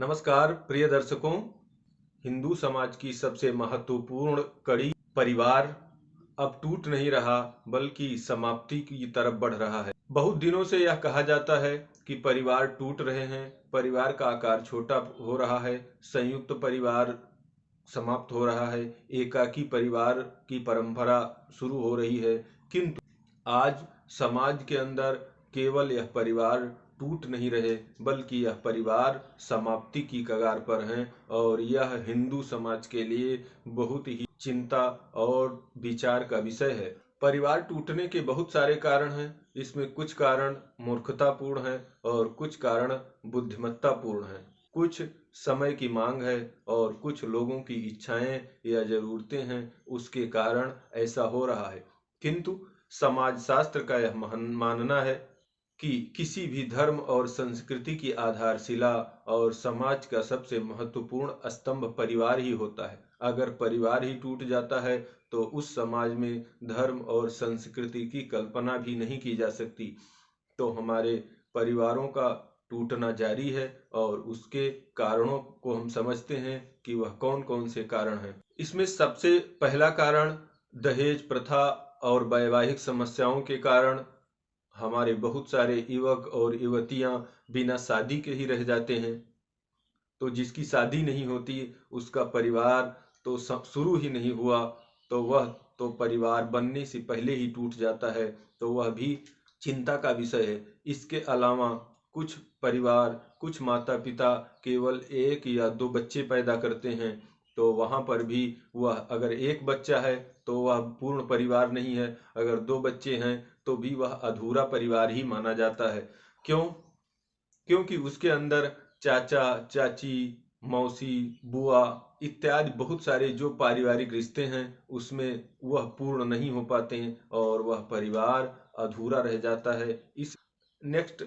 नमस्कार प्रिय दर्शकों। हिंदू समाज की सबसे महत्वपूर्ण कड़ी परिवार अब टूट नहीं रहा बल्कि समाप्ति की तरफ बढ़ रहा है। बहुत दिनों से यह कहा जाता है कि परिवार टूट रहे हैं, परिवार का आकार छोटा हो रहा है, संयुक्त परिवार समाप्त हो रहा है, एकाकी परिवार की परंपरा शुरू हो रही है। किंतु आज समाज के अंदर केवल यह परिवार टूट नहीं रहे बल्कि यह परिवार समाप्ति की कगार पर हैं और यह हिंदू समाज के लिए बहुत ही चिंता और विचार का विषय है। परिवार टूटने के बहुत सारे कारण हैं। इसमें कुछ कारण मूर्खतापूर्ण हैं और कुछ कारण बुद्धिमत्तापूर्ण हैं। कुछ समय की मांग है और कुछ लोगों की इच्छाएं या जरूरतें हैं, उसके कारण ऐसा हो रहा है। किंतु समाज शास्त्र का यह मानना है कि किसी भी धर्म और संस्कृति की आधारशिला और समाज का सबसे महत्वपूर्ण स्तंभ परिवार ही होता है। अगर परिवार ही टूट जाता है तो उस समाज में धर्म और संस्कृति की कल्पना भी नहीं की जा सकती। तो हमारे परिवारों का टूटना जारी है और उसके कारणों को हम समझते हैं कि वह कौन कौन से कारण हैं। इसमें सबसे पहला कारण दहेज प्रथा और वैवाहिक समस्याओं के कारण हमारे बहुत सारे युवक और युवतियां बिना शादी के ही रह जाते हैं। तो जिसकी शादी नहीं होती उसका परिवार तो शुरू ही नहीं हुआ, तो वह तो परिवार बनने से पहले ही टूट जाता है। तो वह भी चिंता का विषय है। इसके अलावा कुछ परिवार, कुछ माता पिता केवल एक या दो बच्चे पैदा करते हैं, तो वहां पर भी वह अगर एक बच्चा है तो वह पूर्ण परिवार नहीं है, अगर दो बच्चे हैं तो भी वह अधूरा परिवार ही माना जाता है। क्यों? क्योंकि उसके अंदर चाचा चाची, मौसी, बुआ इत्यादि बहुत सारे जो पारिवारिक रिश्ते हैं उसमें वह पूर्ण नहीं हो पाते हैं और वह परिवार अधूरा रह जाता है। इस नेक्स्ट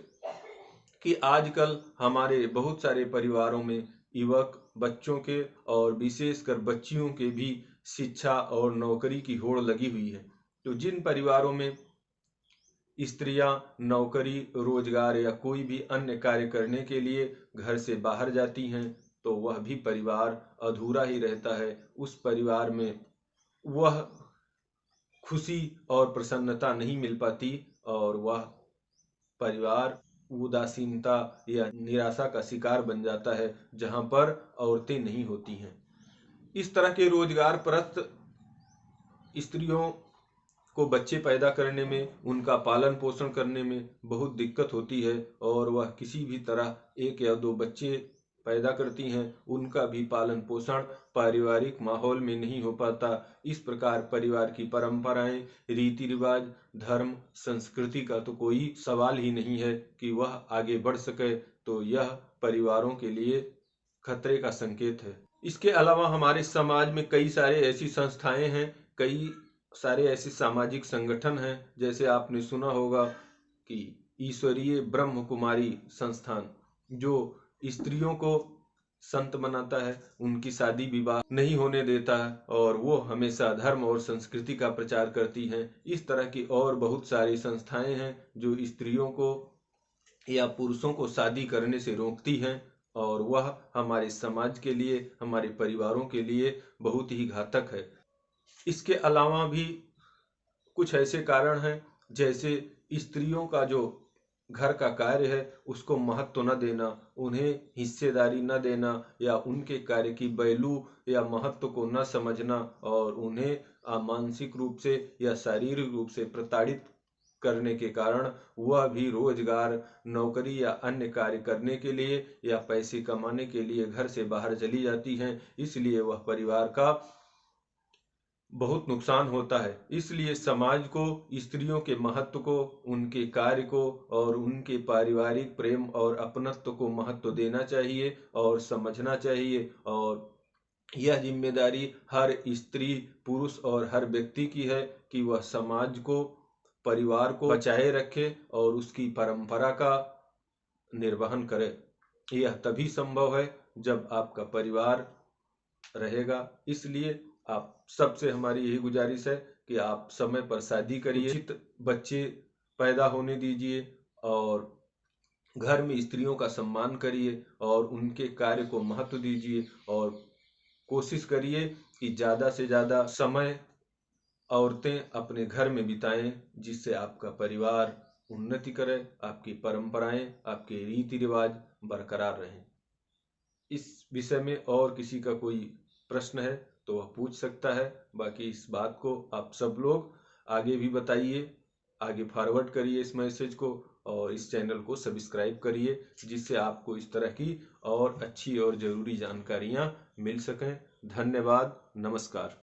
कि आजकल हमारे बहुत सारे परिवारों में युवक बच्चों के और विशेषकर बच्चियों के भी शिक्षा और नौकरी की होड़ लगी हुई है। तो जिन परिवारों में स्त्रियां नौकरी, रोजगार या कोई भी अन्य कार्य करने के लिए घर से बाहर जाती हैं, तो वह भी परिवार अधूरा ही रहता है। उस परिवार में वह खुशी और प्रसन्नता नहीं मिल पाती और वह परिवार उदासीनता या निराशा का शिकार बन जाता है, जहां पर औरतें नहीं होती हैं। इस तरह के रोजगार परस्त स्त्रियों को बच्चे पैदा करने में, उनका पालन पोषण करने में बहुत दिक्कत होती है और वह किसी भी तरह एक या दो बच्चे पैदा करती हैं, उनका भी पालन पोषण पारिवारिक माहौल में नहीं हो पाता। इस प्रकार परिवार की परंपराएं, रीति रिवाज, धर्म, संस्कृति का तो कोई सवाल ही नहीं है कि वह आगे बढ़ सके। तो यह परिवारों के लिए खतरे का संकेत है। इसके अलावा हमारे समाज में कई सारे ऐसी संस्थाएं हैं, कई सारे ऐसे सामाजिक संगठन हैं। जैसे आपने सुना होगा कि ईश्वरीय ब्रह्म कुमारी संस्थान, जो स्त्रियों को संत बनाता है, उनकी शादी विवाह नहीं होने देता है और वो हमेशा धर्म और संस्कृति का प्रचार करती हैं। इस तरह की और बहुत सारी संस्थाएं हैं जो स्त्रियों को या पुरुषों को शादी करने से रोकती हैं और वह हमारे समाज के लिए, हमारे परिवारों के लिए बहुत ही घातक है। इसके अलावा भी कुछ ऐसे कारण हैं, जैसे स्त्रियों का जो घर का कार्य है उसको महत्व न देना, उन्हें हिस्सेदारी न देना या उनके कार्य की वैल्यू या महत्व को न समझना और उन्हें मानसिक रूप से या शारीरिक रूप से प्रताड़ित करने के कारण वह भी रोजगार, नौकरी या अन्य कार्य करने के लिए या पैसे कमाने के लिए घर से बाहर चली जाती हैं। इसलिए वह परिवार का बहुत नुकसान होता है। इसलिए समाज को स्त्रियों के महत्व को, उनके कार्य को और उनके पारिवारिक प्रेम और अपनत्व को महत्व देना चाहिए और समझना चाहिए। और यह जिम्मेदारी हर स्त्री, पुरुष और हर व्यक्ति की है कि वह समाज को, परिवार को बचाए रखे और उसकी परंपरा का निर्वहन करे। यह तभी संभव है जब आपका परिवार रहेगा। इसलिए आप सबसे हमारी यही गुजारिश है कि आप समय पर शादी करिए, उचित बच्चे पैदा होने दीजिए और घर में स्त्रियों का सम्मान करिए और उनके कार्य को महत्व दीजिए और कोशिश करिए कि ज़्यादा से ज़्यादा समय औरतें अपने घर में बिताएं, जिससे आपका परिवार उन्नति करे, आपकी परंपराएं, आपके रीति रिवाज बरकरार रहें। इस विषय में और किसी का कोई प्रश्न है तो वह पूछ सकता है। बाकी इस बात को आप सब लोग आगे भी बताइए, आगे फॉरवर्ड करिए इस मैसेज को, और इस चैनल को सब्सक्राइब करिए, जिससे आपको इस तरह की और अच्छी और ज़रूरी जानकारियाँ मिल सकें। धन्यवाद। नमस्कार।